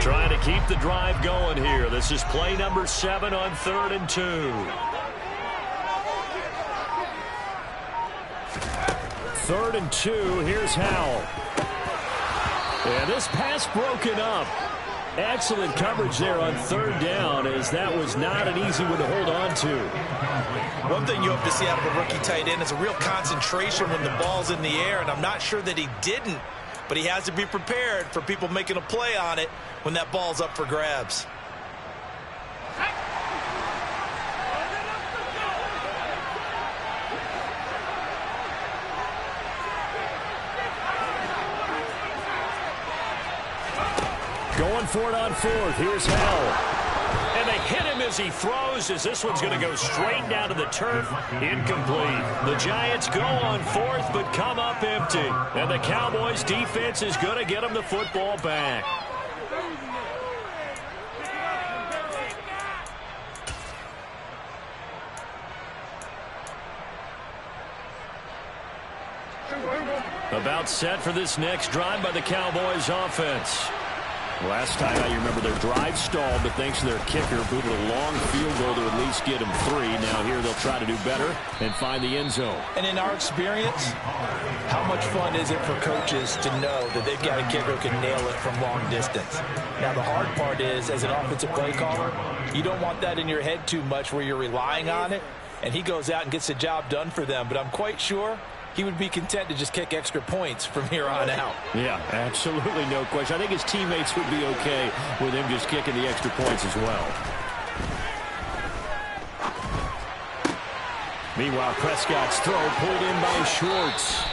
Trying to keep the drive going here. This is play number 7 on 3rd and 2. 3rd and 2. Here's Howell. And this pass broken up. Excellent coverage there on 3rd down, as that was not an easy one to hold on to. One thing you hope to see out of a rookie tight end is a real concentration when the ball's in the air, and I'm not sure that he didn't, but he has to be prepared for people making a play on it when that ball's up for grabs. Going for it on 4th. Here's Howell. And they hit him as he throws, as this one's going to go straight down to the turf. Incomplete. The Giants go on 4th, but come up empty. And the Cowboys defense is going to get them the football back. About set for this next drive by the Cowboys offense. Last time I remember their drive stalled, but thanks to their kicker, booted a long field goal to at least get them 3. Now here they'll try to do better and find the end zone. And in our experience, how much fun is it for coaches to know that they've got a kicker who can nail it from long distance? Now the hard part is, as an offensive play caller, you don't want that in your head too much where you're relying on it, and he goes out and gets the job done for them. But I'm quite sure he would be content to just kick extra points from here on out. Yeah, absolutely no question. I think his teammates would be okay with him just kicking the extra points as well. Meanwhile, Prescott's throw pulled in by Schwartz.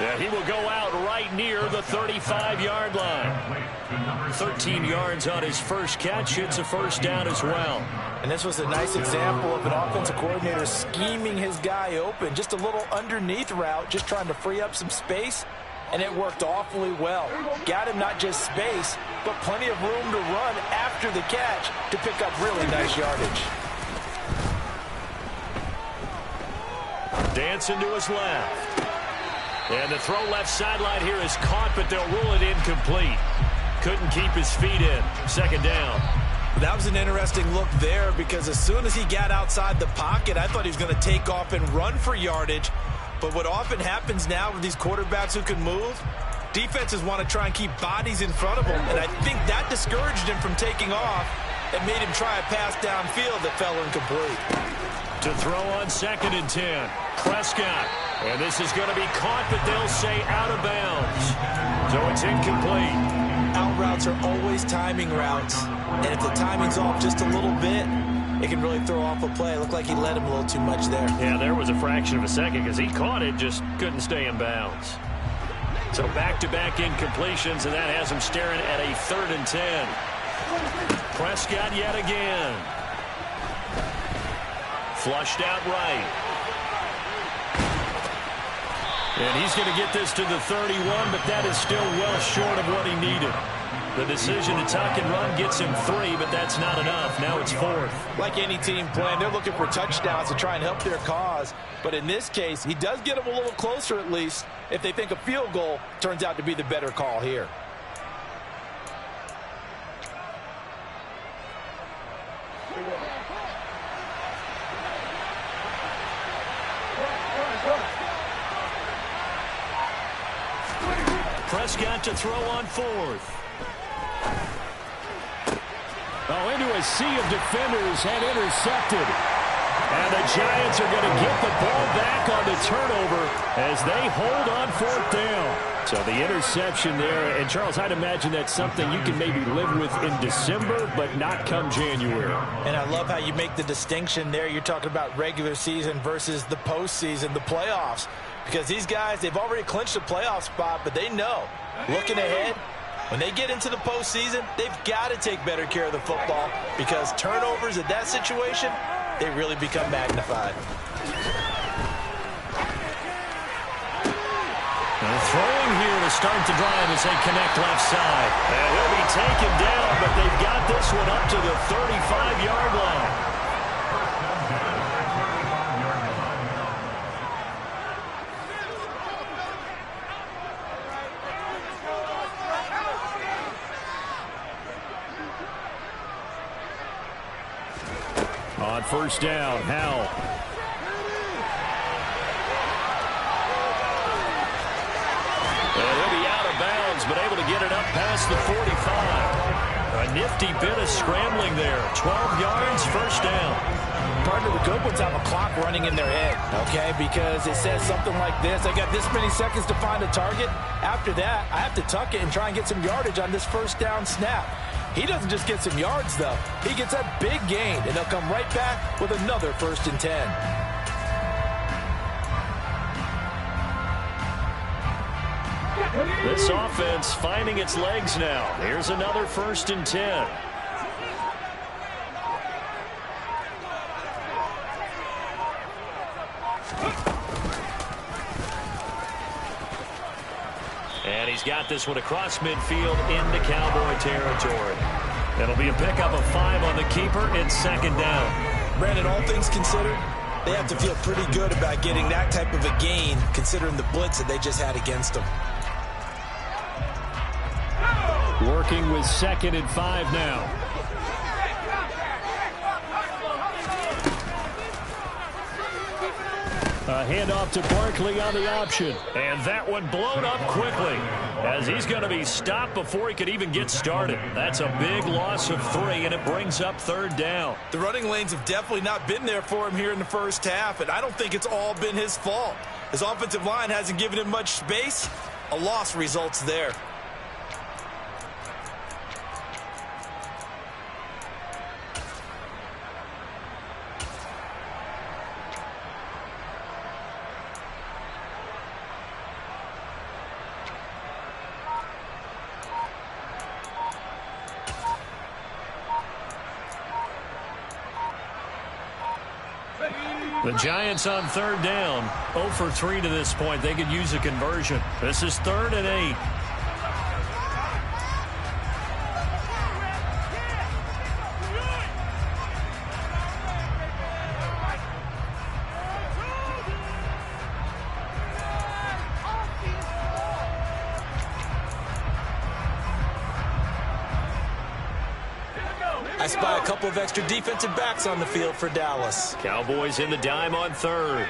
And he will go out right near the 35-yard line. 13 yards on his first catch. It's a first down as well. And this was a nice example of an offensive coordinator scheming his guy open. Just a little underneath route, just trying to free up some space, and it worked awfully well. Got him not just space, but plenty of room to run after the catch to pick up really nice yardage. Dancing to his left. And the throw left sideline here is caught, but they'll rule it incomplete. Couldn't keep his feet in. Second down. That was an interesting look there, because as soon as he got outside the pocket, I thought he was going to take off and run for yardage. But what often happens now with these quarterbacks who can move, defenses want to try and keep bodies in front of them. And I think that discouraged him from taking off and made him try a pass downfield that fell incomplete. To throw on 2nd and 10. Prescott. And this is going to be caught, but they'll say out of bounds. So it's incomplete. Out routes are always timing routes. And if the timing's off just a little bit, it can really throw off a play. It looked like he let him a little too much there. Yeah, there was a fraction of a second because he caught it, just couldn't stay in bounds. So back-to-back incompletions, and that has him staring at a 3rd and 10. Prescott yet again. Flushed out right. And he's going to get this to the 31, but that is still well short of what he needed. The decision to tuck and run gets him 3, but that's not enough. Now it's 4th. Like any team playing, they're looking for touchdowns to try and help their cause. But in this case, he does get them a little closer at least if they think a field goal turns out to be the better call here. Prescott to throw on 4th. Oh, into a sea of defenders and intercepted. And the Giants are going to get the ball back on the turnover as they hold on 4th down. So the interception there. And, Charles, I'd imagine that's something you can maybe live with in December, but not come January. And I love how you make the distinction there. You're talking about regular season versus the postseason, the playoffs. Because these guys, they've already clinched a playoff spot, but they know, looking ahead, when they get into the postseason, they've got to take better care of the football, because turnovers in that situation, they really become magnified. And throwing here to start the drive as they connect left side. And he'll be taken down, but they've got this one up to the 35-yard line. On first down, Howell. And he'll be out of bounds, but able to get it up past the 45. A nifty bit of scrambling there. 12 yards, first down. Partner, the good ones have a clock running in their head, okay? Because it says something like this. I got this many seconds to find a target. After that, I have to tuck it and try and get some yardage on this first down snap. He doesn't just get some yards, though. He gets a big gain, and they'll come right back with another 1st and 10. This offense finding its legs now. Here's another 1st and 10. And he's got this one across midfield into Cowboy territory. It'll be a pickup of 5 on the keeper. It's 2nd down. Brandon, all things considered, they have to feel pretty good about getting that type of a gain, considering the blitz that they just had against them. Working with 2nd and 5 now. A handoff to Barkley on the option. And that one blown up quickly as he's going to be stopped before he could even get started. That's a big loss of 3, and it brings up 3rd down. The running lanes have definitely not been there for him here in the first half, and I don't think it's all been his fault. His offensive line hasn't given him much space. A loss results there. The Giants on 3rd down. 0 for 3 to this point. They could use a conversion. This is 3rd and 8. I spy a couple of extra defensive backs on the field for Dallas. Cowboys in the dime on 3rd.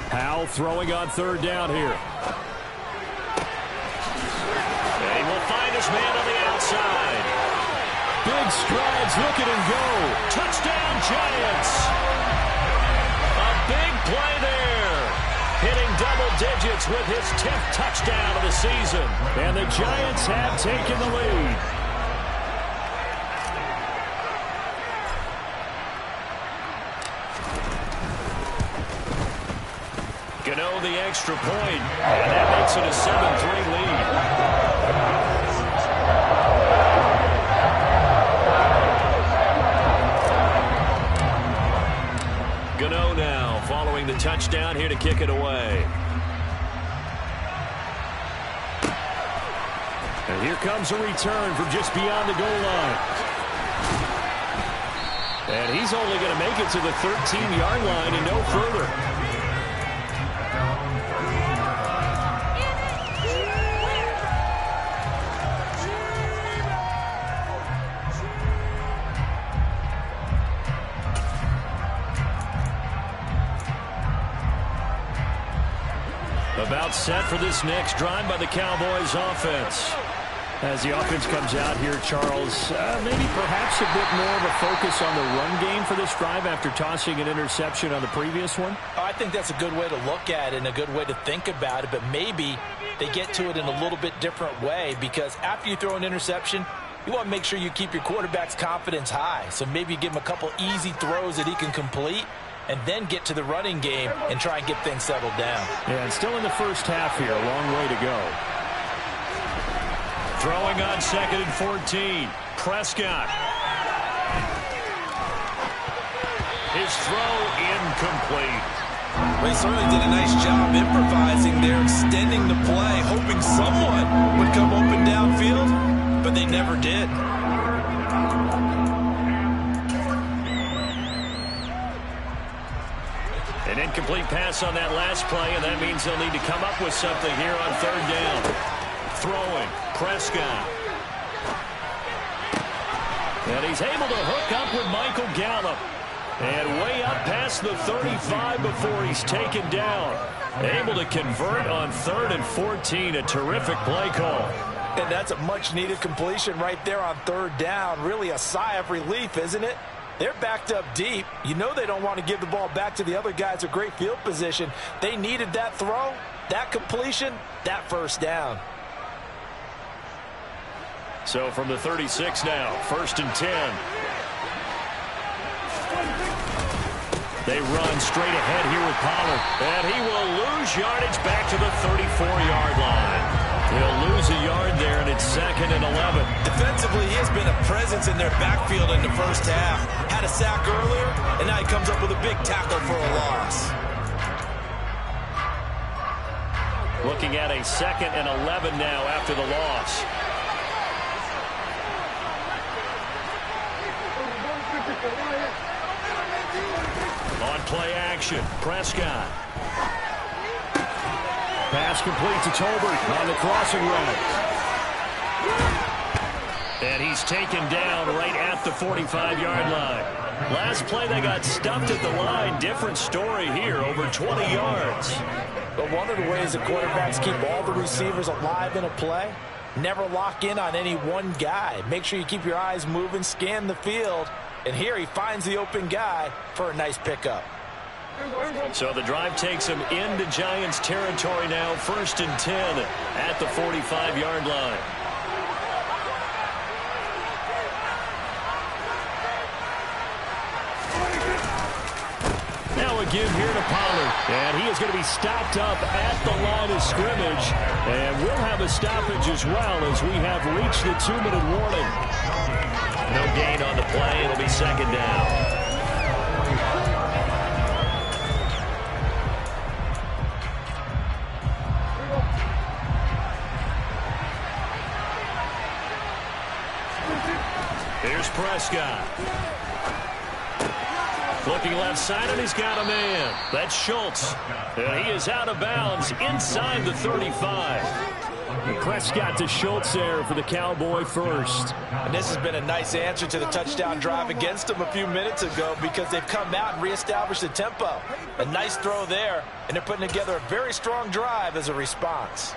Howell throwing on 3rd down here. And he will find his man on the outside. Big strides, look at him go. Touchdown, Giants. A big play there. Hitting double digits with his 10th touchdown of the season. And the Giants have taken the lead. Gano the extra point, and that makes it a 7-3 lead. Gano now following the touchdown here to kick it away. And here comes a return from just beyond the goal line. And he's only going to make it to the 13-yard line and no further. About set for this next drive by the Cowboys offense. As the offense comes out here, Charles, maybe perhaps a bit more of a focus on the run game for this drive after tossing an interception on the previous one? I think that's a good way to look at it and a good way to think about it, but maybe they get to it in a little bit different way, because after you throw an interception, you want to make sure you keep your quarterback's confidence high. So maybe you give him a couple easy throws that he can complete, and then get to the running game and try and get things settled down. Yeah, and still in the first half here, a long way to go. Throwing on 2nd and 14. Prescott. His throw incomplete. They certainly did a nice job improvising there, extending the play, hoping someone would come open downfield, but they never did. Incomplete pass on that last play, and that means they'll need to come up with something here on third down. Throwing, Prescott. And he's able to hook up with Michael Gallup. And way up past the 35 before he's taken down. Able to convert on 3rd and 14. A terrific play call. And that's a much-needed completion right there on 3rd down. Really a sigh of relief, isn't it? They're backed up deep. You know they don't want to give the ball back to the other guys. A great field position. They needed that throw, that completion, that first down. So from the 36 now, 1st and 10. They run straight ahead here with Pollard. And he will lose yardage back to the 34-yard line. He'll lose a yard there, and it's 2nd and 11. Defensively, he has been a presence in their backfield in the first half. Had a sack earlier, and now he comes up with a big tackle for a loss. Looking at a 2nd and 11 now after the loss. On play action, Prescott. Pass complete to Tolbert on the crossing route. And he's taken down right at the 45-yard line. Last play they got stuffed at the line. Different story here, over 20 yards. But one of the ways the quarterbacks keep all the receivers alive in a play, never lock in on any one guy. Make sure you keep your eyes moving, scan the field. And here he finds the open guy for a nice pickup. So the drive takes him into Giants territory now. 1st and 10 at the 45-yard line. Now a give here to Pollard. And he is going to be stopped up at the line of scrimmage. And we'll have a stoppage as well as we have reached the 2-minute warning. No gain on the play. It'll be 2nd down. Here's Prescott. Looking left side, and he's got a man. That's Schultz. And he is out of bounds inside the 35. Prescott to Schultz there for the Cowboy first. And this has been a nice answer to the touchdown drive against them a few minutes ago because they've come out and reestablished the tempo. A nice throw there, and they're putting together a very strong drive as a response.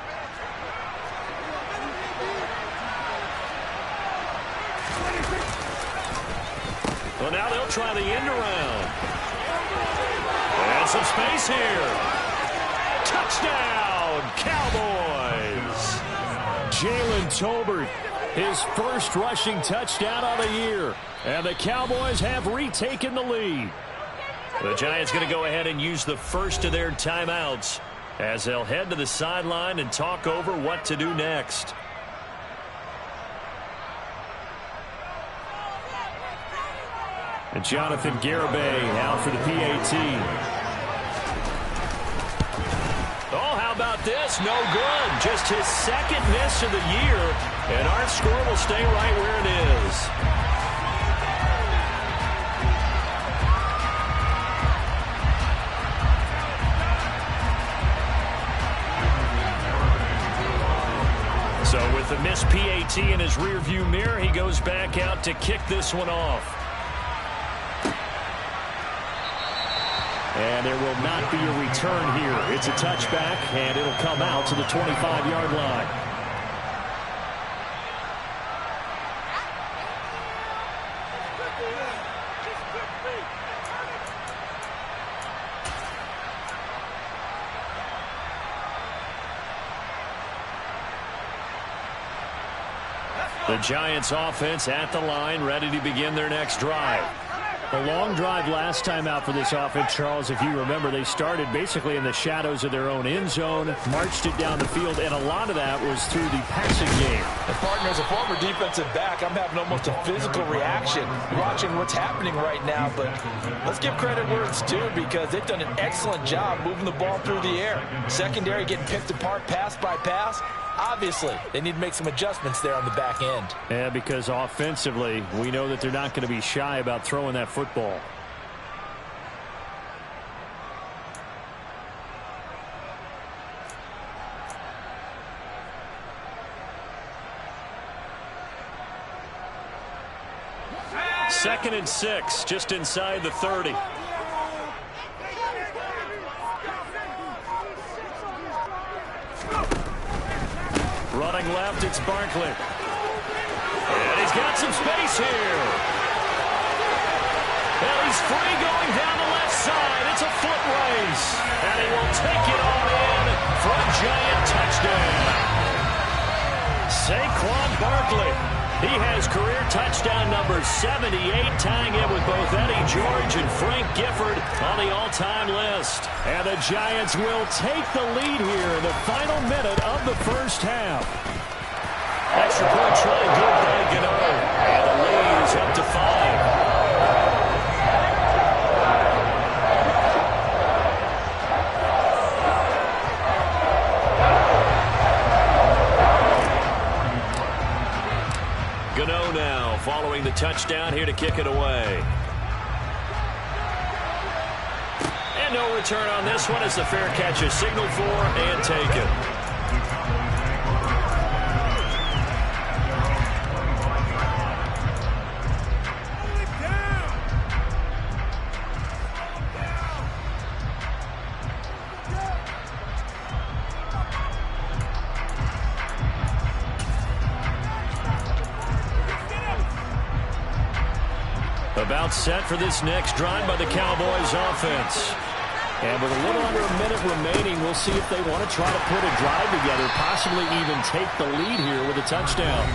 Well, now they'll try the end around. And some space here. Touchdown, Cowboys. Jalen Tolbert, his first rushing touchdown on the year. And the Cowboys have retaken the lead. The Giants going to go ahead and use the first of their timeouts as they'll head to the sideline and talk over what to do next. And Jonathan Garibay out for the PAT. Oh, how about this? No good. Just his 2nd miss of the year. And our score will stay right where it is. So with the missed PAT in his rearview mirror, he goes back out to kick this one off. And there will not be a return here. It's a touchback, and it'll come out to the 25-yard line. The Giants offense at the line, ready to begin their next drive. A long drive last time out for this offense, Charles. If you remember, they started basically in the shadows of their own end zone, marched it down the field, and a lot of that was through the passing game. And partner, as a former defensive back, I'm having almost a physical reaction watching what's happening right now. But let's give credit where it's due because they've done an excellent job moving the ball through the air. Secondary getting picked apart pass by pass. Obviously, they need to make some adjustments there on the back end. Yeah, because offensively, we know that they're not going to be shy about throwing that football. 2nd and 6, just inside the 30. Running left, it's Barkley. And he's got some space here. And he's free going down the left side. It's a foot race. And he will take it all in for a giant touchdown. Saquon Barkley. He has career touchdown number 78, tying it with both Eddie George and Frank Gifford on the all-time list. And the Giants will take the lead here in the final minute of the first half. Extra point try good by Gano. And the lead is up to 5. Gano now following the touchdown here to kick it away. And no return on this one as the fair catch is signaled for and taken. About set for this next drive by the Cowboys offense. And with a little under a minute remaining, we'll see if they want to try to put a drive together, possibly even take the lead here with a touchdown.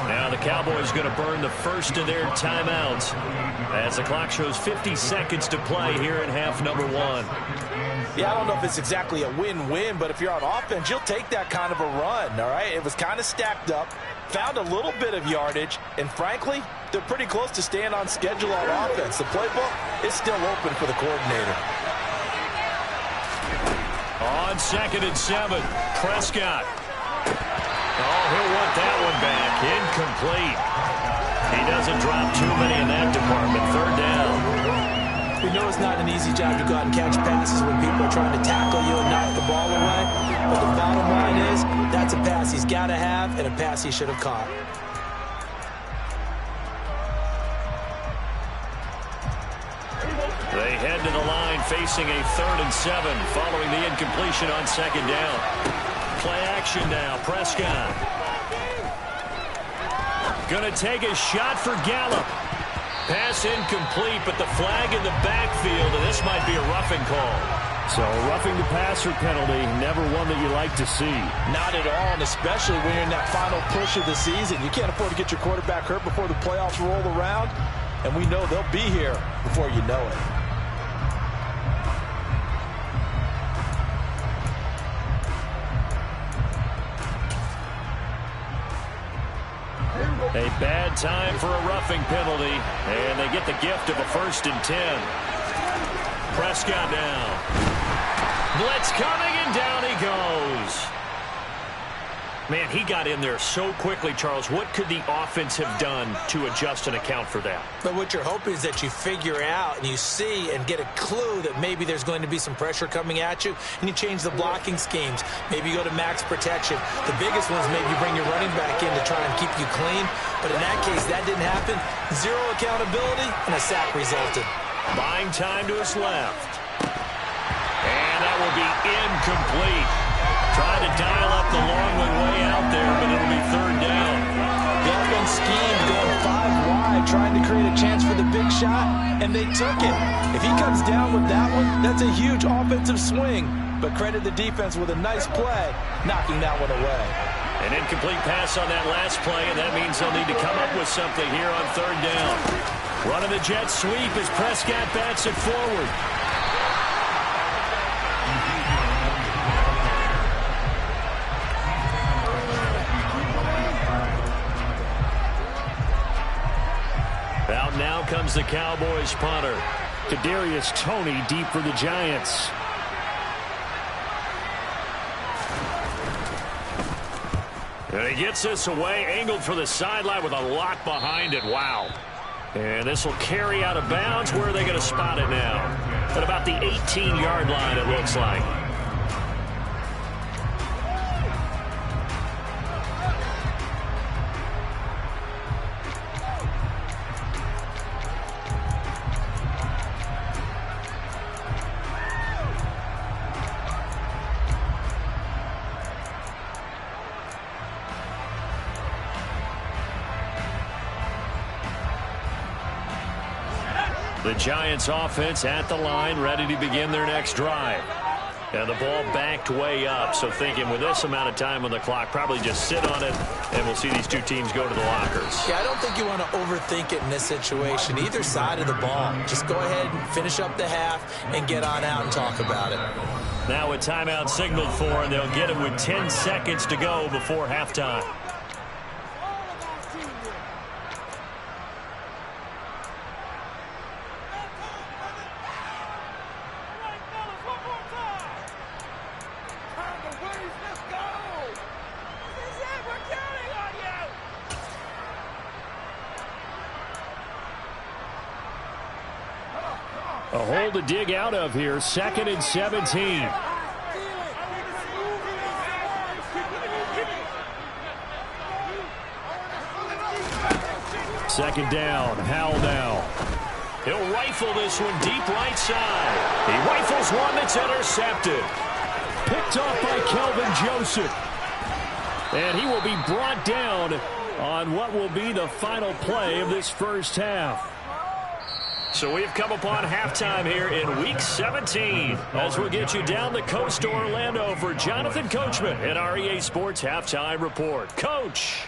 Now the Cowboys going to burn the first of their timeouts as the clock shows 50 seconds to play here in half number 1. Yeah, I don't know if it's exactly a win-win, but if you're on offense, you'll take that kind of a run, all right? It was kind of stacked up, found a little bit of yardage, and frankly, they're pretty close to staying on schedule on offense. The playbook is still open for the coordinator. On 2nd and 7, Prescott. Oh, he'll want that one back. Incomplete. He doesn't drop too many in that department. 3rd down. We know it's not an easy job to go out and catch passes when people are trying to tackle you and knock the ball away. But the bottom line is, that's a pass he's got to have and a pass he should have caught. They head to the line facing a 3rd and 7 following the incompletion on 2nd down. Play action now. Prescott. Gonna take a shot for Gallup. Pass incomplete, but the flag in the backfield, and this might be a roughing call. So a roughing the passer penalty, never one that you like to see. Not at all, and especially when you're in that final push of the season. You can't afford to get your quarterback hurt before the playoffs roll around, and we know they'll be here before you know it. A bad time for a roughing penalty, and they get the gift of a 1st and 10. Prescott now. Blitz coming, and down he goes. Man, he got in there so quickly, Charles. What could the offense have done to adjust and account for that? But what you're hoping is that you figure out and you see and get a clue that maybe there's going to be some pressure coming at you, and you change the blocking schemes. Maybe you go to max protection. The biggest one is maybe you bring your running back in to try and keep you clean. But in that case, that didn't happen. 0 accountability, and a sack resulted. Buying time to his left. And that will be incomplete. Trying to dial up the long one way out there, but it'll be 3rd down. Gun scheme going 5 wide, trying to create a chance for the big shot, and they took it. If he comes down with that one, that's a huge offensive swing. But credit the defense with a nice play, knocking that one away. An incomplete pass on that last play, and that means they'll need to come up with something here on 3rd down. Running the jet sweep as Prescott bats it forward. Out now comes the Cowboys punter. Kadarius Toney deep for the Giants. And he gets this away, angled for the sideline with a lot behind it. Wow. And this will carry out of bounds. Where are they going to spot it now? At about the 18-yard line, it looks like. The Giants offense at the line, ready to begin their next drive. And the ball backed way up, so thinking with this amount of time on the clock, probably just sit on it, and we'll see these two teams go to the lockers. Yeah, I don't think you want to overthink it in this situation. Either side of the ball. Just go ahead and finish up the half and get on out and talk about it. Now a timeout signaled for, and they'll get it with 10 seconds to go before halftime. A hole to dig out of here, 2nd and 17. Second down, Howell now. He'll rifle this one deep right side. He rifles one that's intercepted. Picked off by Kelvin Joseph. And he will be brought down on what will be the final play of this first half. So we've come upon halftime here in Week 17 as we'll get you down the coast to Orlando for Jonathan Coachman at our EA Sports Halftime Report. Coach.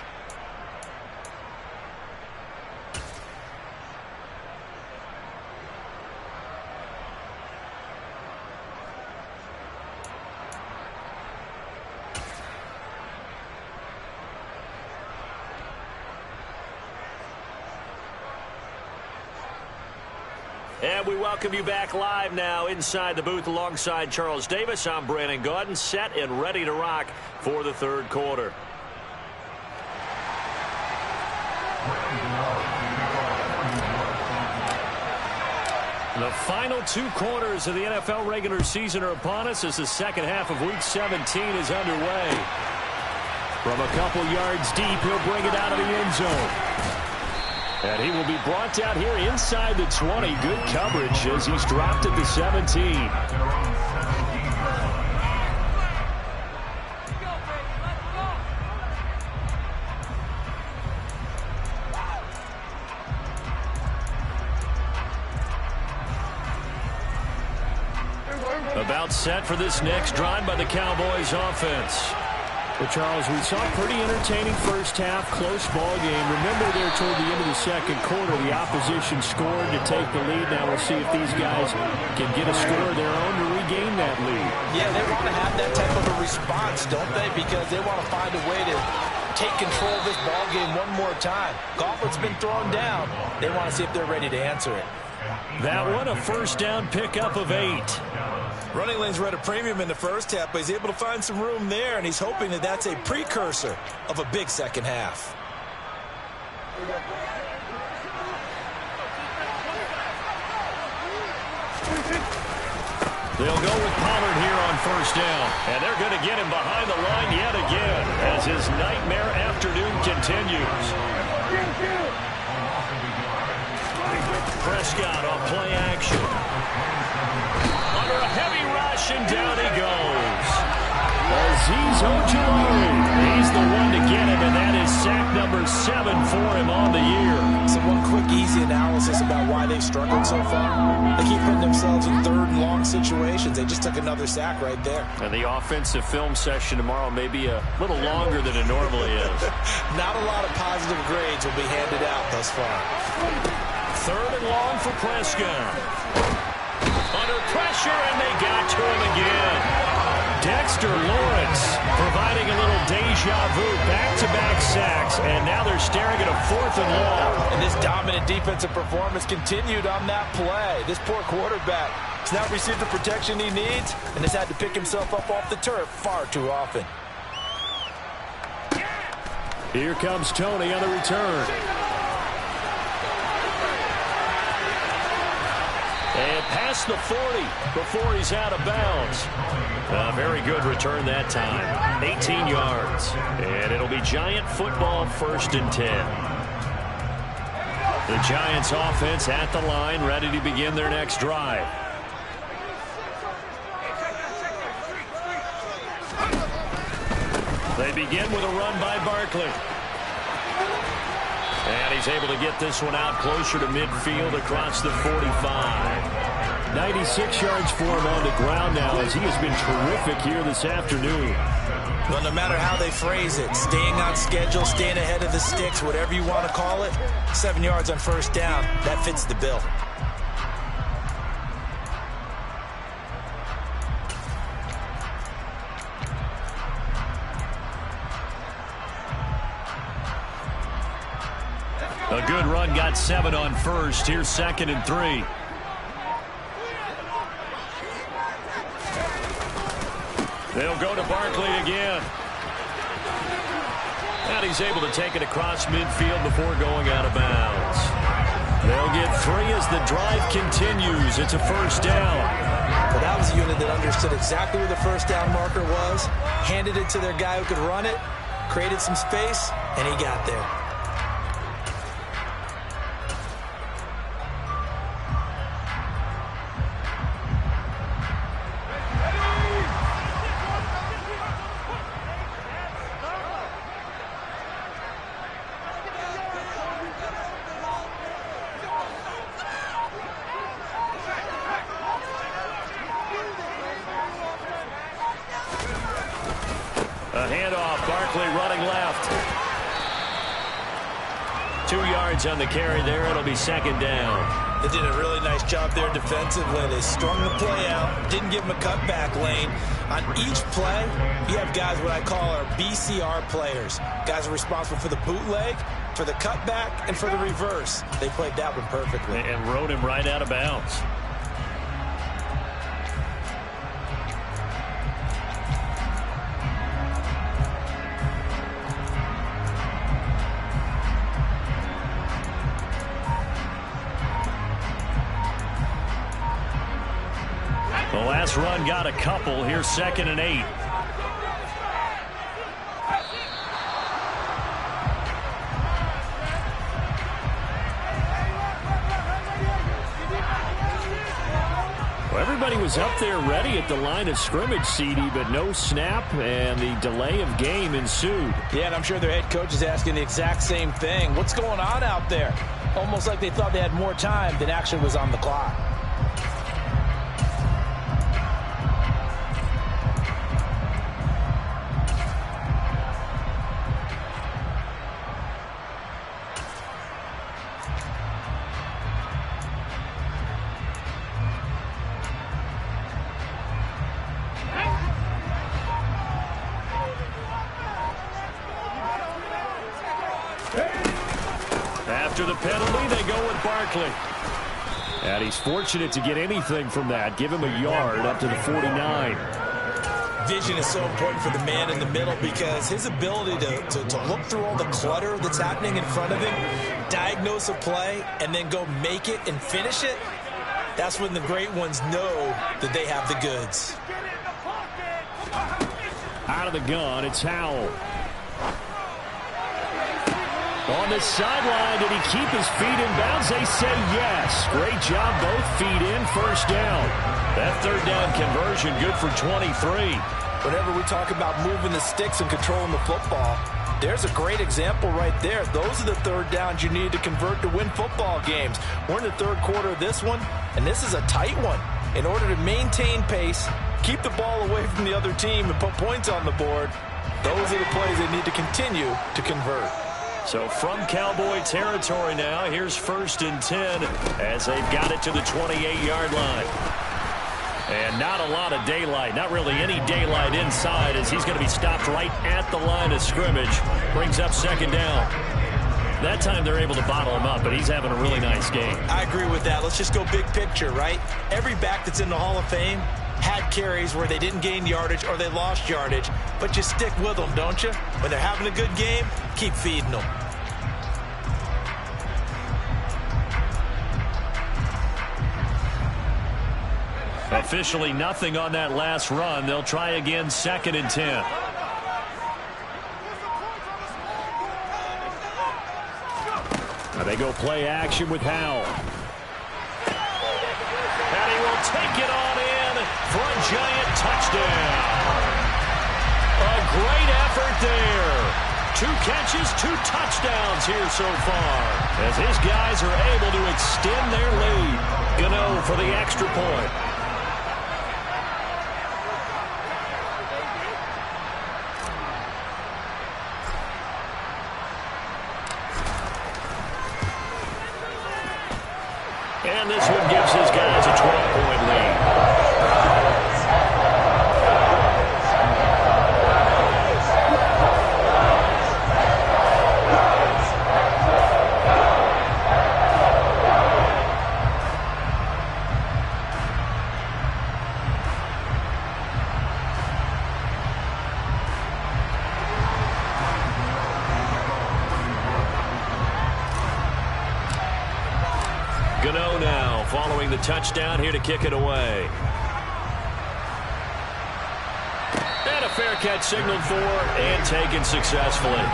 And we welcome you back live now inside the booth alongside Charles Davis. I'm Brandon Gaudin, set and ready to rock for the third quarter. The final 2 quarters of the NFL regular season are upon us as the second half of Week 17 is underway. From a couple yards deep, he'll bring it out of the end zone. And he will be brought down here inside the 20. Good coverage as he's dropped at the 17. About set for this next drive by the Cowboys offense. Well, Charles, we saw a pretty entertaining first half, close ball game. Remember there toward the end of the second quarter, the opposition scored to take the lead. Now we'll see if these guys can get a score of their own to regain that lead. Yeah, they want to have that type of a response, don't they? Because they want to find a way to take control of this ball game one more time. Gauntlet's been thrown down. They want to see if they're ready to answer it. That one, a first down pickup of 8. Running lanes were at a premium in the first half, but he's able to find some room there, and he's hoping that that's a precursor of a big second half. They'll go with Pollard here on first down, and they're going to get him behind the line yet again as his nightmare afternoon continues. Prescott on play action. Under a heavy rush, and down he goes. Azeez Ojulari, he's the one to get him, and that is sack number 7 for him on the year. So one quick, easy analysis about why they've struggled so far. They keep putting themselves in third and long situations. They just took another sack right there. And the offensive film session tomorrow may be a little longer than it normally is. Not a lot of positive grades will be handed out thus far. Third and long for Prescott. Under pressure, and they got to him again. Dexter Lawrence providing a little deja vu, back-to-back sacks, and now they're staring at a 4th and long. And this dominant defensive performance continued on that play. This poor quarterback has not received the protection he needs and has had to pick himself up off the turf far too often. Here comes Tony on the return. And past the 40 before he's out of bounds. A very good return that time. 18 yards. And it'll be Giant football, 1st and 10. The Giants offense at the line, ready to begin their next drive. They begin with a run by Barkley. And he he's able to get this one out closer to midfield across the 45. 96 yards for him on the ground now as he has been terrific here this afternoon. Well, no matter how they phrase it, staying on schedule, staying ahead of the sticks, whatever you want to call it, 7 yards on first down, that fits the bill. A good run, got 7 on first. Here's 2nd and 3. They'll go to Barkley again. And he's able to take it across midfield before going out of bounds. They'll get 3 as the drive continues. It's a first down. Well, that was a unit that understood exactly where the first down marker was, handed it to their guy who could run it, created some space, and he got there. A handoff, Barkley running left. 2 yards on the carry there. It'll be 2nd down. They did a really nice job there defensively. They strung the play out, didn't give him a cutback lane. On each play, you have guys what I call our BCR players. Guys are responsible for the bootleg, for the cutback, and for the reverse. They played that one perfectly. And rode him right out of bounds. The last run got a couple. Here's 2nd and 8. Well, everybody was up there ready at the line of scrimmage, CD, but no snap, and the delay of game ensued. Yeah, and I'm sure their head coach is asking the exact same thing. What's going on out there? Almost like they thought they had more time than actually was on the clock. After the penalty, they go with Barkley. And he's fortunate to get anything from that. Give him a yard up to the 49. Vision is so important for the man in the middle because his ability to look through all the clutter that's happening in front of him, diagnose a play, and then go make it and finish it, that's when the great ones know that they have the goods. Out of the gun, it's Howell. On the sideline, did he keep his feet in bounds? They say yes. Great job, both feet in, first down. That third down conversion good for 23. Whenever we talk about moving the sticks and controlling the football, there's a great example right there. Those are the third downs you need to convert to win football games. We're in the third quarter of this one, and this is a tight one. In order to maintain pace, keep the ball away from the other team, and put points on the board, those are the plays they need to continue to convert. So from Cowboy territory now, here's 1st and 10 as they've got it to the 28-yard line. And not a lot of daylight, not really any daylight inside as he's going to be stopped right at the line of scrimmage. Brings up 2nd down. That time they're able to bottle him up, but he's having a really nice game. I agree with that. Let's just go big picture, right? Every back that's in the Hall of Fame had carries where they didn't gain yardage or they lost yardage, but you stick with them, don't you? When they're having a good game, keep feeding them. Officially nothing on that last run. They'll try again, 2nd and 10. Now they go play action with Howell. And he will take it on in for a giant touchdown. A great effort there. 2 catches, 2 touchdowns here so far. as his guys are able to extend their lead. Gano for the extra point. And this one gives his guys a 12-point lead. Gano now following the touchdown here to kick it away. And a fair catch signaled for and taken successfully.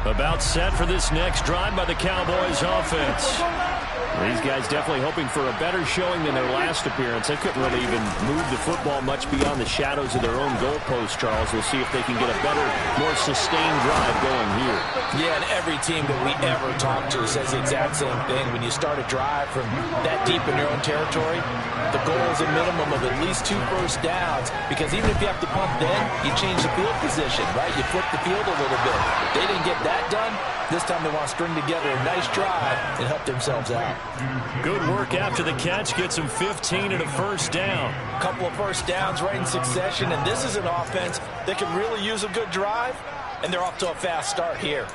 About set for this next drive by the Cowboys offense. These guys definitely hoping for a better showing than their last appearance. They couldn't really even move the football much beyond the shadows of their own goalpost, Charles. We'll see if they can get a better, more sustained drive going here. Yeah, and every team that we ever talk to says the exact same thing. When you start a drive from that deep in your own territory, the goal is a minimum of at least 2 first downs, because even if you have to punt then, you change the field position, right? You flip the field a little bit. They didn't get that done. This time they want to string together a nice drive and help themselves out. Good work after the catch. Gets them 15 and a first down. A couple of first downs right in succession, and this is an offense that can really use a good drive, and they're off to a fast start here.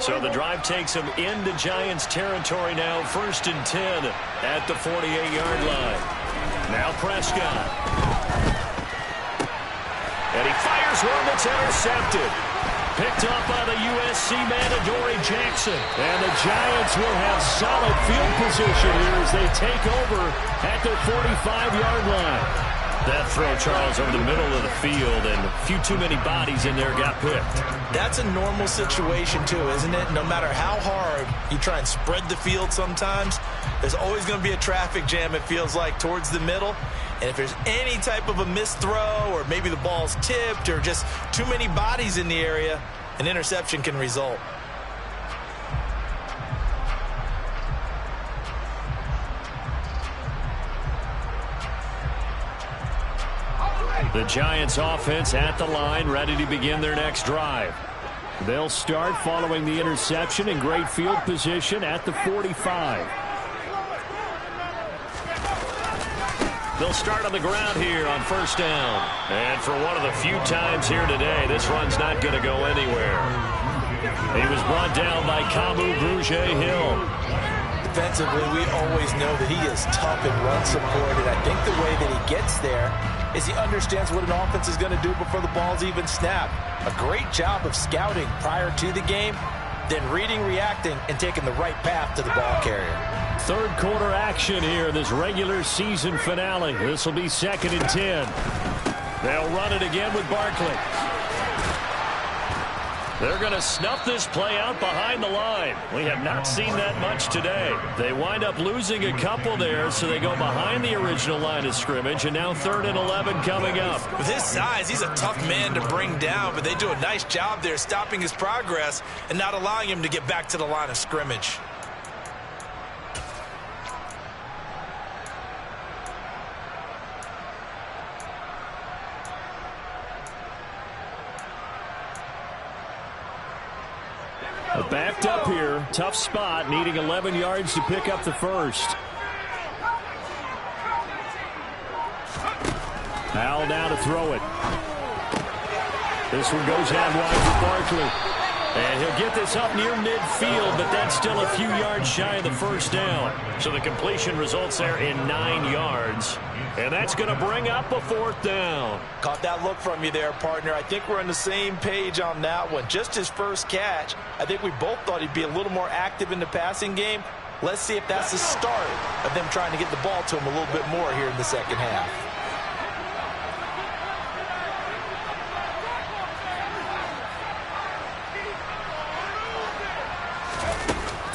So the drive takes them into Giants territory now. 1st and 10 at the 48-yard line. Now Prescott. And he fires one that's intercepted. Picked up by the USC man, Adoree Jackson. And the Giants will have solid field position here as they take over at their 45-yard line. That throw, Charles, over the middle of the field, and a few too many bodies in there got picked. That's a normal situation, too, isn't it? No matter how hard you try and spread the field sometimes, there's always going to be a traffic jam, it feels like, towards the middle. And if there's any type of a missed throw, or maybe the ball's tipped, or just too many bodies in the area, an interception can result. The Giants offense at the line, ready to begin their next drive. They'll start following the interception in great field position at the 45. They'll start on the ground here on 1st down. And for one of the few times here today, this run's not going to go anywhere. He was brought down by Kamu Grugier-Hill. Defensively, we always know that he is tough in run support, and I think the way that he gets there is he understands what an offense is going to do before the ball's even snapped. A great job of scouting prior to the game, then reading, reacting, and taking the right path to the ball carrier. 3rd quarter action here, this regular season finale. This will be 2nd and 10. They'll run it again with Barkley. They're going to snuff this play out behind the line. We have not seen that much today. They wind up losing a couple there, so they go behind the original line of scrimmage, and now 3rd and 11 coming up. With his size, he's a tough man to bring down, but they do a nice job there stopping his progress and not allowing him to get back to the line of scrimmage. Backed up here, tough spot, needing 11 yards to pick up the first. Howell now to throw it. This one goes out wide for Barkley. And he'll get this up near midfield, but that's still a few yards shy of the first down. So the completion results there in 9 yards. And that's going to bring up a 4th down. Caught that look from you there, partner. I think we're on the same page on that one. Just his first catch. I think we both thought he'd be a little more active in the passing game. Let's see if that's the start of them trying to get the ball to him a little bit more here in the second half.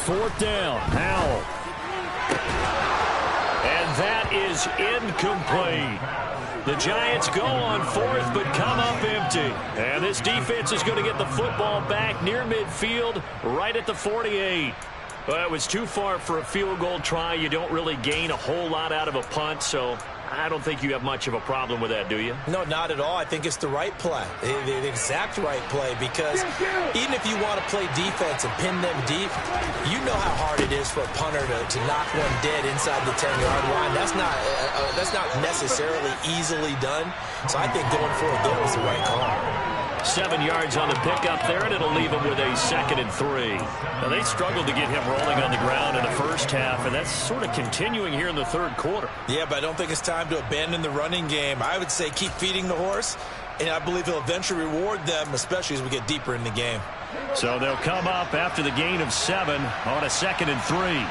4th down. Howell. And that is incomplete. The Giants go on 4th but come up empty. And this defense is going to get the football back near midfield right at the 48. Well, it was too far for a field goal try. You don't really gain a whole lot out of a punt, so I don't think you have much of a problem with that, do you? No, not at all. I think it's the right play, the exact right play, because even if you want to play defense and pin them deep, you know how hard it is for a punter to knock one dead inside the 10-yard line. That's not necessarily easily done. So I think going for it there was the right call. 7 yards on the pickup there, and it'll leave him with a 2nd and 3. Now, they struggled to get him rolling on the ground in the first half, and that's sort of continuing here in the 3rd quarter. Yeah, but I don't think it's time to abandon the running game. I would say keep feeding the horse, and I believe he'll eventually reward them, especially as we get deeper in the game. So they'll come up after the gain of 7 on a 2nd and 3.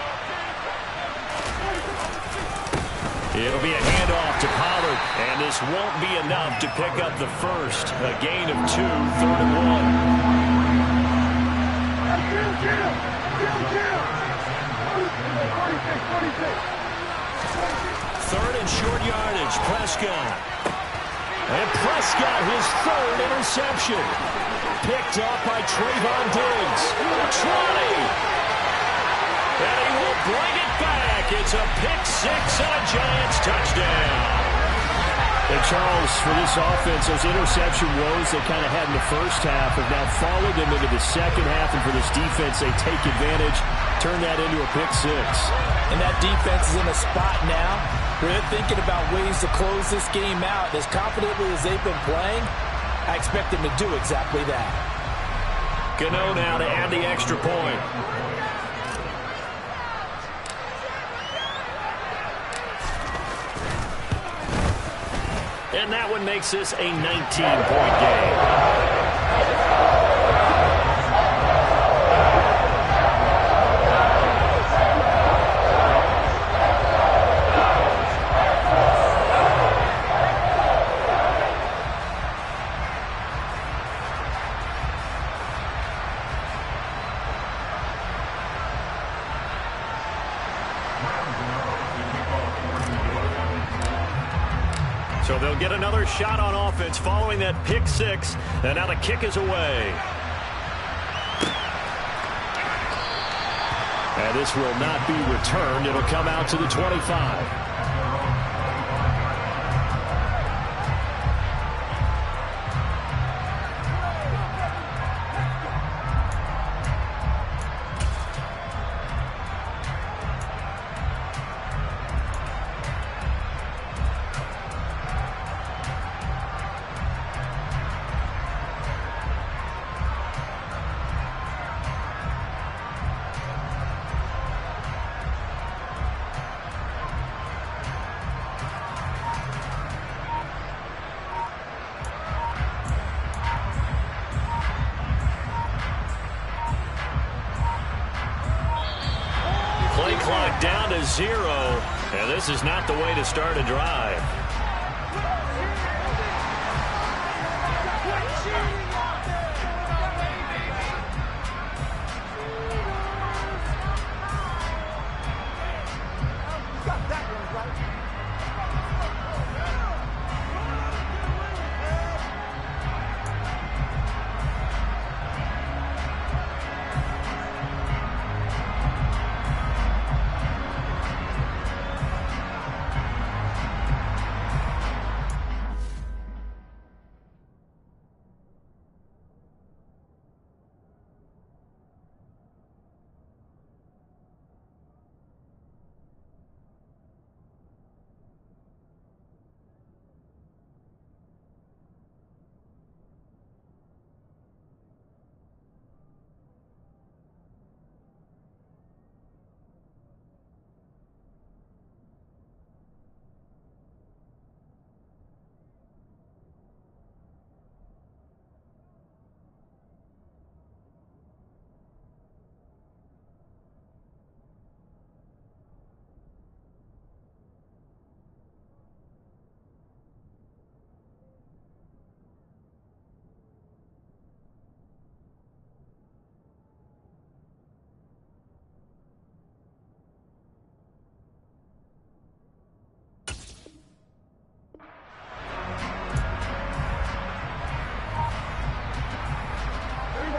It'll be a handoff to Pollard, and this won't be enough to pick up the first. A gain of 2, 3rd and 1. 3rd and short yardage, Prescott. And Prescott, his 3rd interception. Picked up by Trayvon Diggs. 20. And he will bring it back. It's a pick-6 and a Giants touchdown. And Charles, for this offense, those interception woes they kind of had in the first half have now followed them into the second half. And for this defense, they take advantage, turn that into a pick-6. And that defense is in a spot now where they're thinking about ways to close this game out. As confidently as they've been playing, I expect them to do exactly that. Gano now to add the extra point. And that one makes this a 19-point game. So they'll get another shot on offense following that pick-6, and now the kick is away. And this will not be returned. It'll come out to the 25. Clock down to 0, and this is not the way to start a drive.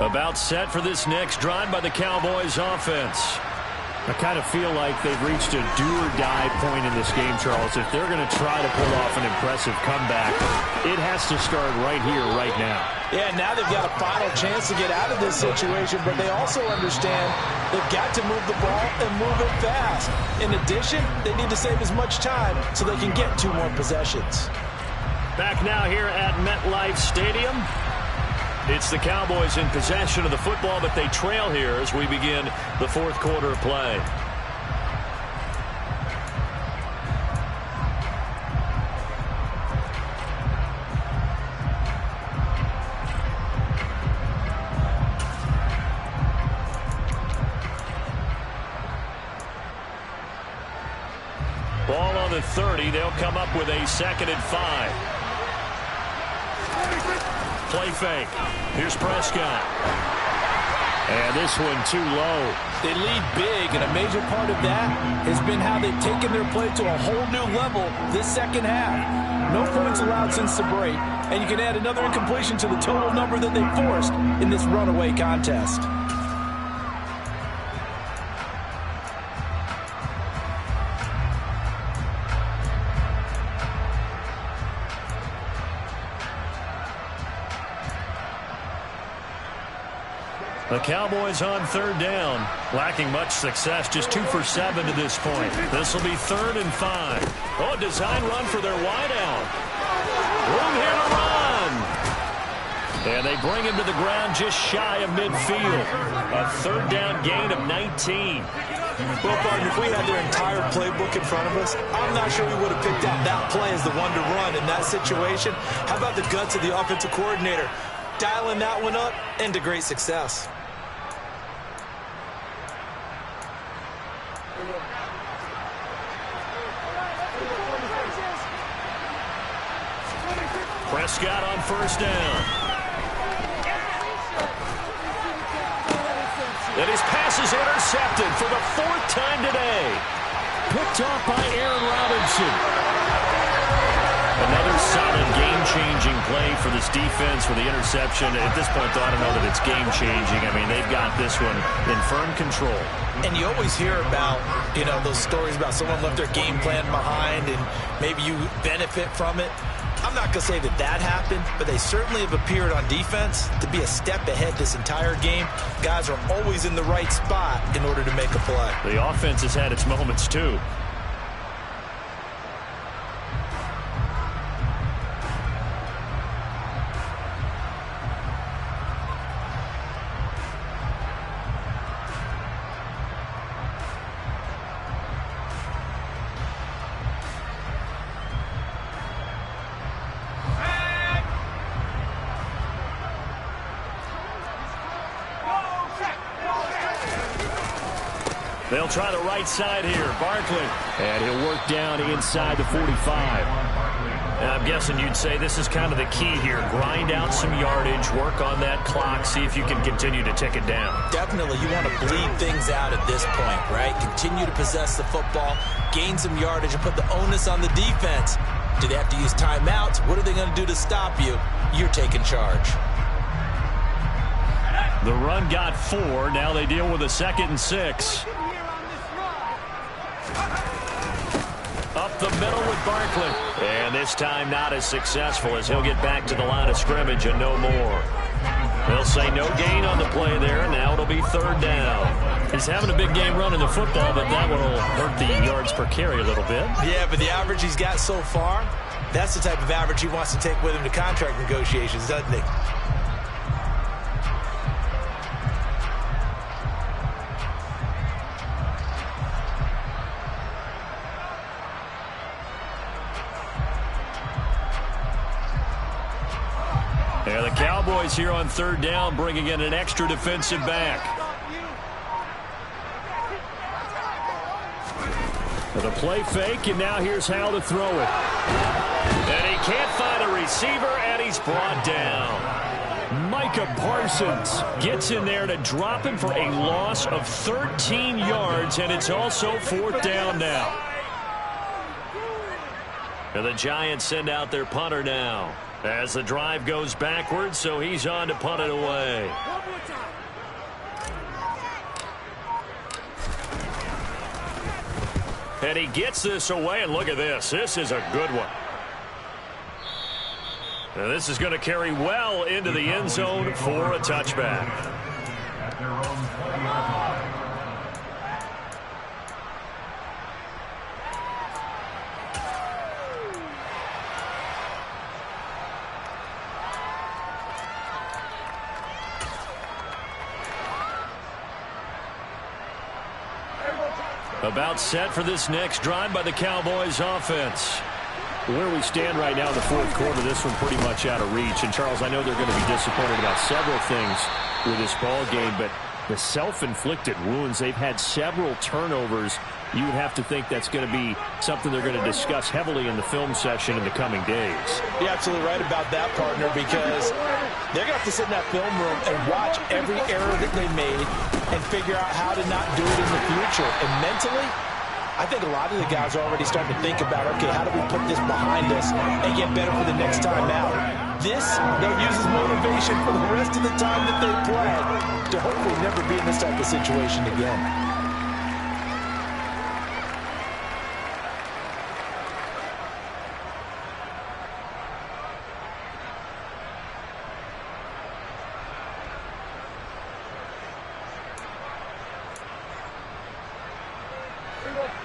About set for this next drive by the Cowboys offense. I kind of feel like they've reached a do-or-die point in this game, Charles. If they're going to try to pull off an impressive comeback, it has to start right here, right now. Yeah, now they've got a final chance to get out of this situation, but they also understand they've got to move the ball and move it fast. In addition, they need to save as much time so they can get 2 more possessions. Back now here at MetLife Stadium. It's the Cowboys in possession of the football, but they trail here as we begin the 4th quarter of play. Ball on the 30. They'll come up with a 2nd and 5. Play fake. Here's Prescott. And this one too low. They lead big, and a major part of that has been how they've taken their play to a whole new level this second half. No points allowed since the break, and you can add another incompletion to the total number that they forced in this runaway contest. The Cowboys on 3rd down, lacking much success, just 2 for 7 to this point. This will be 3rd and 5. Oh, design run for their wideout. Room here to run. And they bring him to the ground just shy of midfield. A 3rd down gain of 19. Well, partner, if we had their entire playbook in front of us, I'm not sure we would have picked out that play as the one to run in that situation. How about the guts of the offensive coordinator? Dialing that one up into great success. Prescott on 1st down. And his pass is intercepted for the 4th time today. Picked off by Aaron Robinson. Another solid game-changing play for this defense for the interception. At this point, though, I don't know that it's game-changing. I mean, they've got this one in firm control. And you always hear about, those stories about someone left their game plan behind and maybe you benefit from it. I'm not going to say that that happened, but they certainly have appeared on defense to be a step ahead this entire game. Guys are always in the right spot in order to make a play. The offense has had its moments, too. They'll try the right side here. Barkley. And he'll work down inside the 45. And I'm guessing you'd say this is kind of the key here. Grind out some yardage, work on that clock, see if you can continue to tick it down. Definitely. You want to bleed things out at this point, right? Continue to possess the football, gain some yardage, and put the onus on the defense. Do they have to use timeouts? What are they going to do to stop you? You're taking charge. The run got 4. Now they deal with a 2nd and 6. Up the middle with Barkley. And this time not as successful as he'll get back to the line of scrimmage and no more. They'll say no gain on the play there. Now it'll be 3rd down. He's having a big game running the football, but that one will hurt the yards per carry a little bit. Yeah, but the average he's got so far, that's the type of average he wants to take with him to contract negotiations, doesn't he? Yeah, the Cowboys here on 3rd down, bringing in an extra defensive back. The play fake, and now here's how to throw it. And he can't find a receiver, and he's brought down. Micah Parsons gets in there to drop him for a loss of 13 yards, and it's also 4th down now. And the Giants send out their punter now. As the drive goes backwards, so he's on to punt it away. And he gets this away, and look at this. This is a good one. Now this is going to carry well into the end zone for a touchback. About set for this next drive by the Cowboys offense. Where we stand right now in the fourth quarter, this one pretty much out of reach. And, Charles, I know they're going to be disappointed about several things with this ball game, but the self-inflicted wounds, they've had several turnovers. You would have to think that's going to be something they're going to discuss heavily in the film session in the coming days. You're absolutely right about that, partner, because they're going to have to sit in that film room and watch every error that they made and figure out how to not do it in the future. And mentally, I think a lot of the guys are already starting to think about, okay, how do we put this behind us and get better for the next time out? This, they'll use as motivation for the rest of the time that they play to hopefully never be in this type of situation again.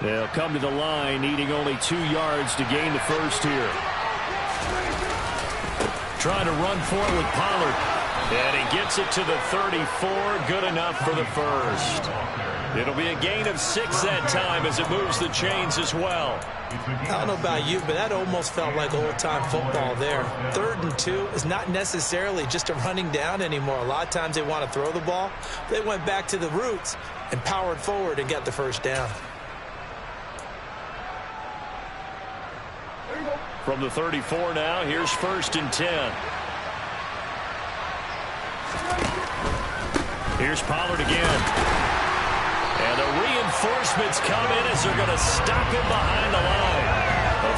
They'll come to the line, needing only 2 yards to gain the first here. Trying to run for it with Pollard. And he gets it to the 34. Good enough for the first. It'll be a gain of 6 that time as it moves the chains as well. I don't know about you, but that almost felt like old-time football there. 3rd and 2 is not necessarily just a running down anymore. A lot of times they want to throw the ball. They went back to the roots and powered forward and got the first down. From the 34 now, here's 1st and 10. Here's Pollard again. And the reinforcements come in as they're going to stop him behind the line.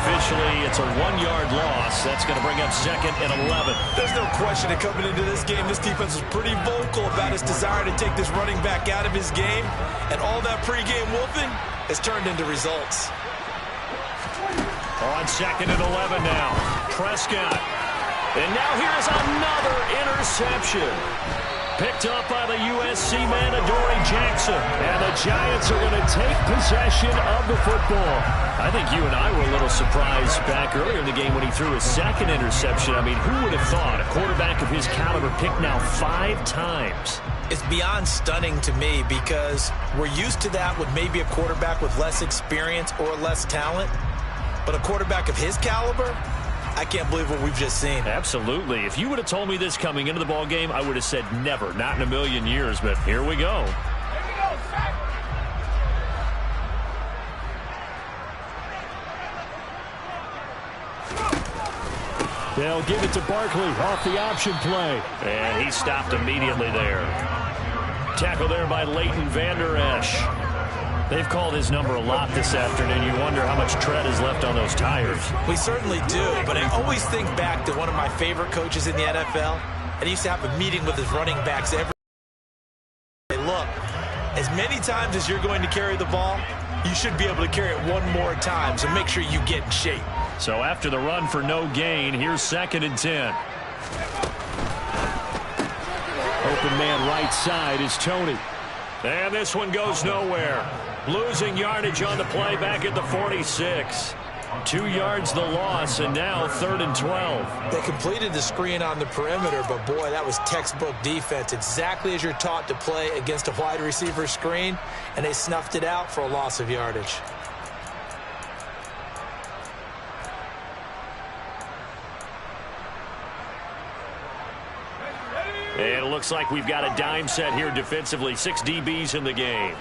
Officially, it's a 1-yard loss. That's going to bring up 2nd and 11. There's no question that coming into this game, this defense was pretty vocal about his desire to take this running back out of his game. And all that pregame wolfing has turned into results. On 2nd and 11 now. Prescott. And now here's another interception. Picked up by the USC man, Adoree Jackson. And the Giants are going to take possession of the football. I think you and I were a little surprised back earlier in the game when he threw his 2nd interception. I mean, who would have thought a quarterback of his caliber picked now 5 times? It's beyond stunning to me because we're used to that with maybe a quarterback with less experience or less talent. But a quarterback of his caliber, I can't believe what we've just seen. Absolutely. If you would have told me this coming into the ball game, I would have said never, not in a million years. But here we go. They'll give it to Barkley off the option play. And he stopped immediately there. Tackle there by Leighton Vander Esch. They've called his number a lot this afternoon. You wonder how much tread is left on those tires. We certainly do, but I always think back to one of my favorite coaches in the NFL, and he used to have a meeting with his running backs every day. Look, as many times as you're going to carry the ball, you should be able to carry it one more time, so make sure you get in shape. So after the run for no gain, here's 2nd and 10. Open man right side is Tony. And this one goes nowhere. Losing yardage on the play back at the 46. 2 yards the loss, and now 3rd and 12. They completed the screen on the perimeter, but boy, that was textbook defense. Exactly as you're taught to play against a wide receiver screen, and they snuffed it out for a loss of yardage. And it looks like we've got a dime set here defensively. 6 DBs in the game.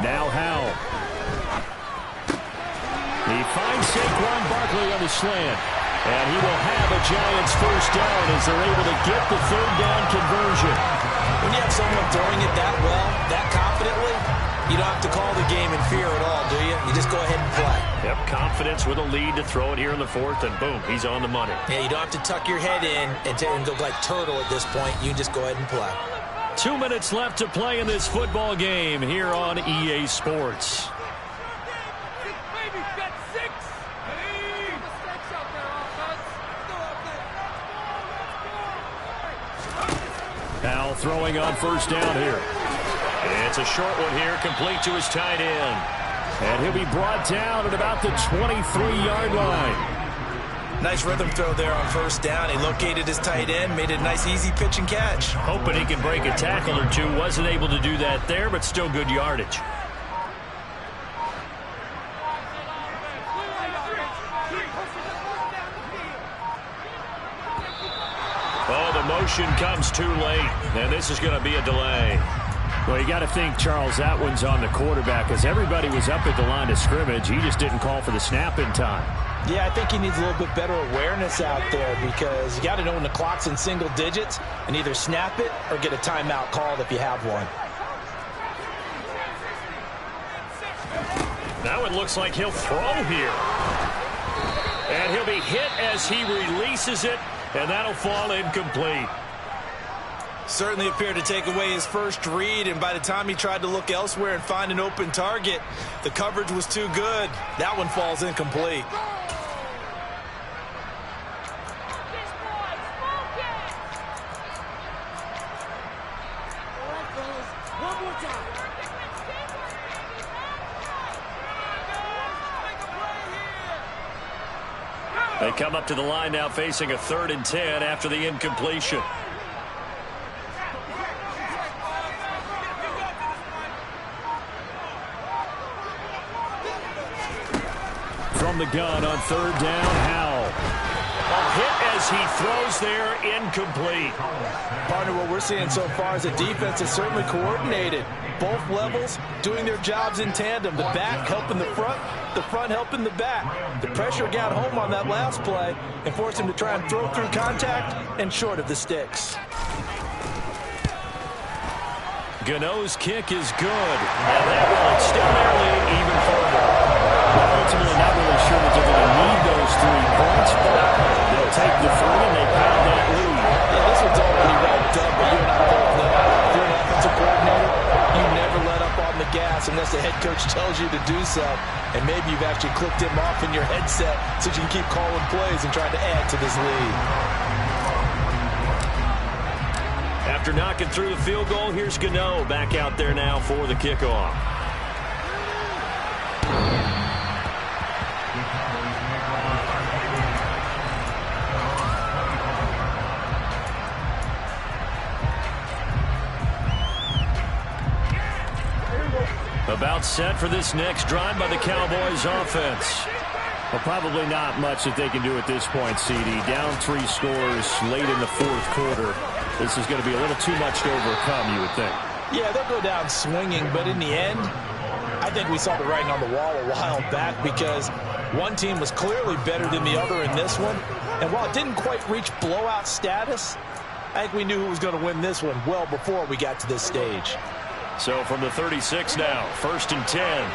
Now Howell. He finds Saquon Barkley on the slant. And he will have a Giants first down as they're able to get the 3rd down conversion. When you have someone throwing it that well, that confidently, You don't have to call the game in fear at all, do you? You just go ahead and play. Yep, confidence with a lead to throw it here in the fourth, and boom, he's on the money. Yeah, you don't have to tuck your head in and go like turtle at this point. You just go ahead and play. 2 minutes left to play in this football game here on EA Sports. Now throwing on first down here. It's a short one here, complete to his tight end. And he'll be brought down at about the 23-yard line. Nice rhythm throw there on first down. He located his tight end, made a nice easy pitch and catch. Hoping he can break a tackle or two. Wasn't able to do that there, but still good yardage. Oh, the motion comes too late, and this is going to be a delay. Well, you got to think, Charles, that one's on the quarterback, as everybody was up at the line of scrimmage. He just didn't call for the snap in time. Yeah, I think he needs a little bit better awareness out there, because you got to know when the clock's in single digits and either snap it or get a timeout called if you have one. Now it looks like he'll throw here. And he'll be hit as he releases it, and that'll fall incomplete. Certainly appeared to take away his first read, and by the time he tried to look elsewhere and find an open target, the coverage was too good. That one falls incomplete. They come up to the line now facing a 3rd and 10 after the incompletion. From the gun on 3rd down, Howell. A hit as he throws there, incomplete. Partner, what we're seeing so far is the defense is certainly coordinated. Both levels doing their jobs in tandem. The back helping the front helping the back. The pressure got home on that last play and forced him to try and throw through contact and short of the sticks. Gano's kick is good. And that will extend their lead even further. Ultimately, not really sure that they're going to need those 3 points, but they'll take the 3 and they pound that lead. Yeah, this one's already wrapped up, but you and I both know. If you're an offensive coordinator, you never let up on the gas unless the head coach tells you to do so. And maybe you've actually clicked him off in your headset so you can keep calling plays and trying to add to this lead. After knocking through the field goal, here's Gano back out there now for the kickoff. About set for this next drive by the Cowboys offense. Well, probably not much that they can do at this point, CD. Down 3 scores late in the 4th quarter. This is going to be a little too much to overcome, you would think. Yeah, they'll go down swinging, but in the end, I think we saw the writing on the wall a while back, because one team was clearly better than the other in this one. And while it didn't quite reach blowout status, I think we knew who was going to win this one well before we got to this stage. So from the 36 now, 1st and 10.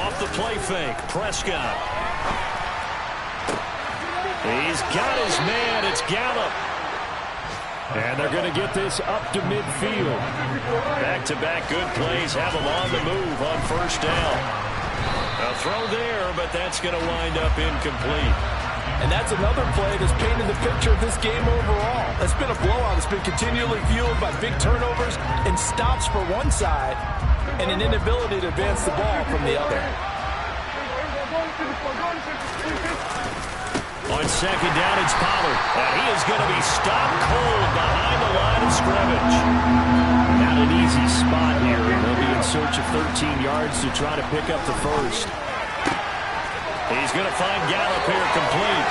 Off the play fake, Prescott. He's got his man, it's Gallup. And they're going to get this up to midfield. Back-to-back good plays have them on the move on first down. A throw there, but that's going to wind up incomplete. And that's another play that's painted the picture of this game overall. It's been a blowout. It's been continually fueled by big turnovers and stops for one side and an inability to advance the ball from the other. On second down, it's Pollard. And he is going to be stopped cold behind the line of scrimmage. Not an easy spot here. They'll be in search of 13 yards to try to pick up the first. He's going to find Gallup here complete.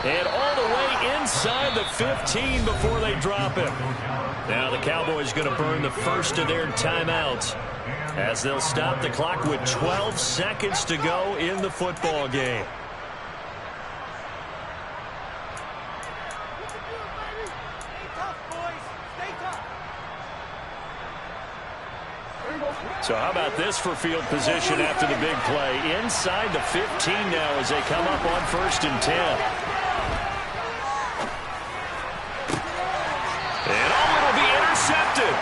And all the way inside the 15 before they drop him. Now the Cowboys going to burn the first of their timeouts as they'll stop the clock with 12 seconds to go in the football game. So how about this for field position after the big play? Inside the 15 now as they come up on 1st and 10. And it'll be intercepted.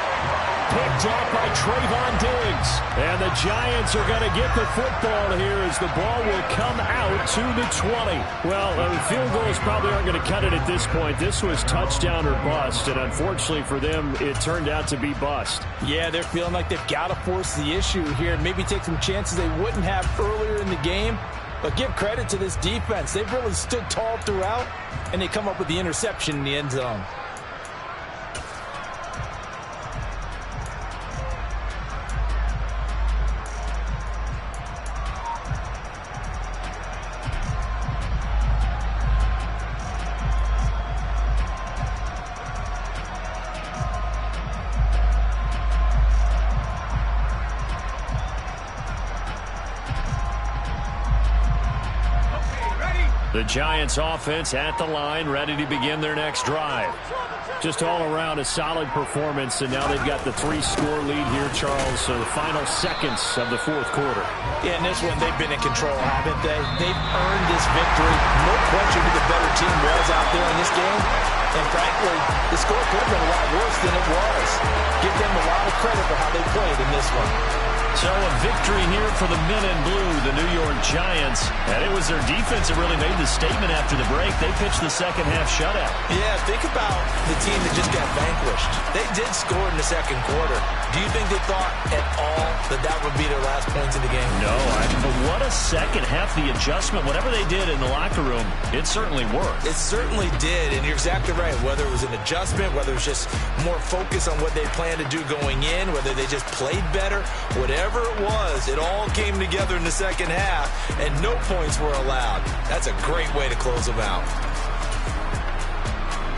Picked off by Trayvon Diggs. And the Giants are going to get the football here as the ball will come out to the 20. Well, field goals probably aren't going to cut it at this point. This was touchdown or bust, and unfortunately for them, it turned out to be bust. Yeah, they're feeling like they've got to force the issue here, maybe take some chances they wouldn't have earlier in the game. But give credit to this defense. They've really stood tall throughout, and they come up with the interception in the end zone. The Giants offense at the line, ready to begin their next drive. Just all around a solid performance, and now they've got the 3-score lead here, Charles. So the final seconds of the 4th quarter. Yeah, in this one, they've been in control, haven't they? They've earned this victory. No question who the better team was out there in this game. And frankly, the score could have been a lot worse than it was. Give them a lot of credit for how they played in this one. So a victory here for the men in blue, the New York Giants. And it was their defense that really made the statement after the break. They pitched the second-half shutout. Yeah, think about the team that just got vanquished. They did score in the 2nd quarter. Do you think they thought at all that that would be their last points of the game? No, but what a second half. The adjustment, whatever they did in the locker room, it certainly worked. It certainly did, and you're exactly right. Whether it was an adjustment, whether it was just more focus on what they planned to do going in, whether they just played better, whatever it was, it all came together in the 2nd half, and no points were allowed. That's a great way to close them out.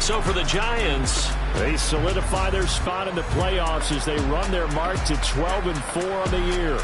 So for the Giants, they solidify their spot in the playoffs as they run their mark to 12-4 on the year.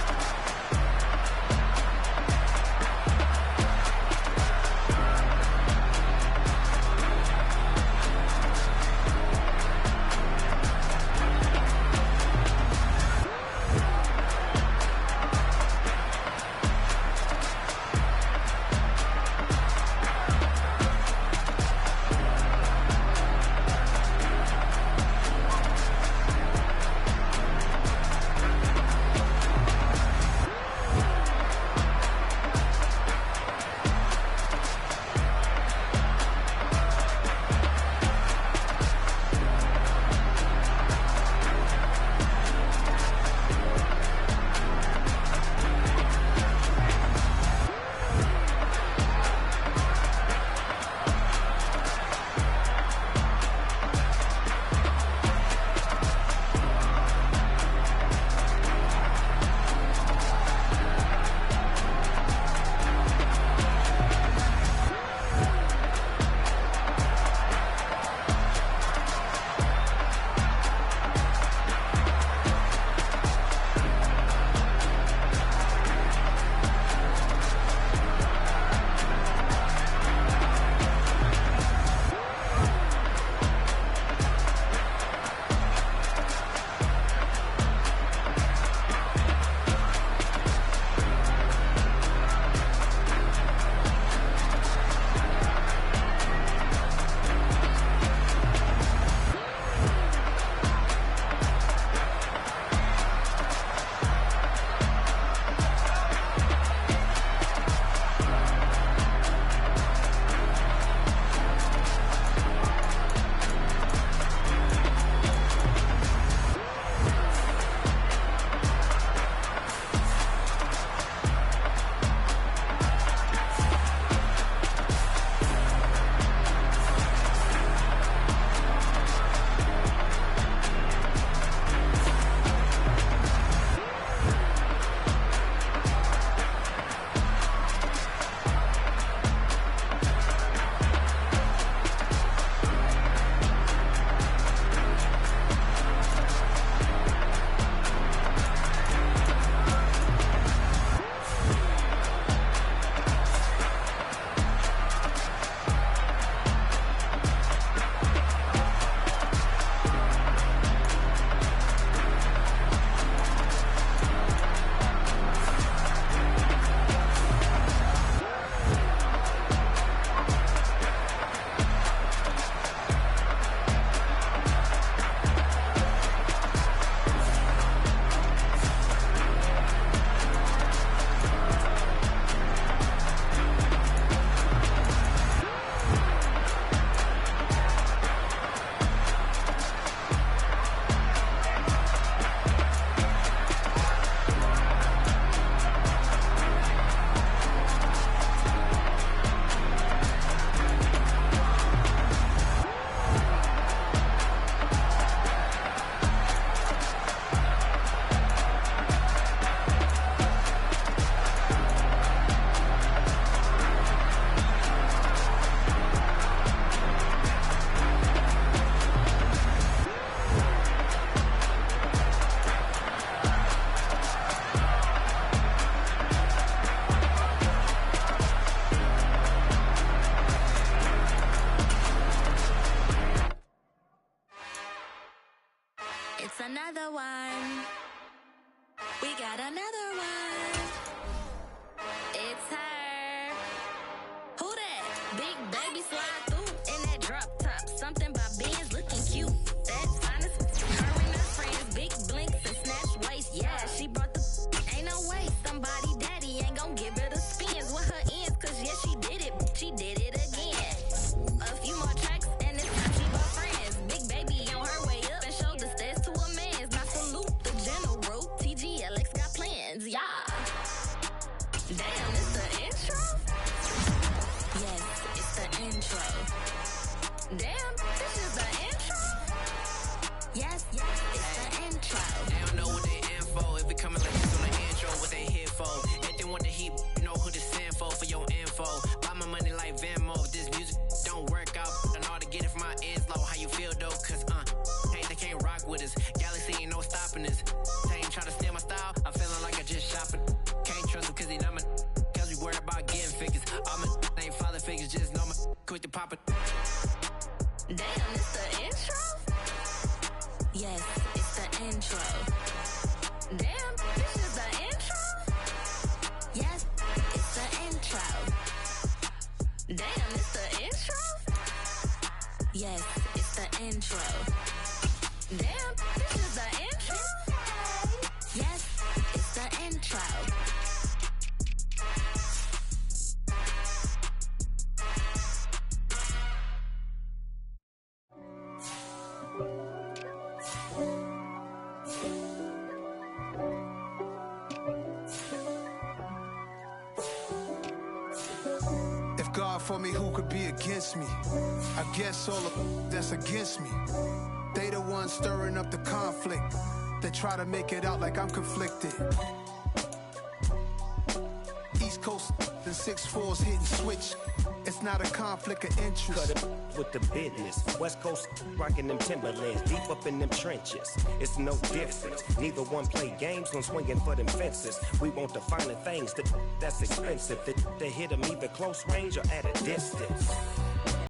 baby slide through in that drop top. Something by Benz looking cute. That's finest. Her and her friends, big blinks and snatch waist. Yeah, she brought the. Ain't no way somebody daddy ain't gon' give her the spins with her ends. Cause yeah, she did it. She did it again. A few more tracks and this time she brought friends. Big baby on her way up and showed the stairs to a man's. Now salute the general. TGLX got plans. Yeah. Damn, it's the intro? Yes, it's the intro. Damn, this is the intro? Yes, it's the intro. They don't know what they in for. If it coming like this on the intro, what they here for. If they want the heat, know who to send for your info. Buy my money like Venmo. If this music don't work out, I know how to get it from my ends low. How you feel though? Cause they can't rock with us. Galaxy ain't no stopping us. They ain't try to steal my style. I'm feeling like I just shopping. Can't trust them cause they not my. Cause we worried about getting figures. All my ain't father figures, just know my quick to pop it. Damn, it's the intro? Yes, it's the intro. Damn, this is the intro? Yes, it's the intro. Damn, it's the intro? Yes, it's the intro. Damn, this is the intro? Yes, it's the intro. If God for me, who could be against me? I guess all of that's against me. They the ones stirring up the conflict. They try to make it out like I'm conflicted. East Coast and 6'4's hitting switch. It's not a conflict of interest. Cut it with the business. West Coast rocking them Timberlands, deep up in them trenches. It's no difference. Neither one play games, no swinging for them fences. We want the finer things that's expensive. They hit them either close range or at a distance.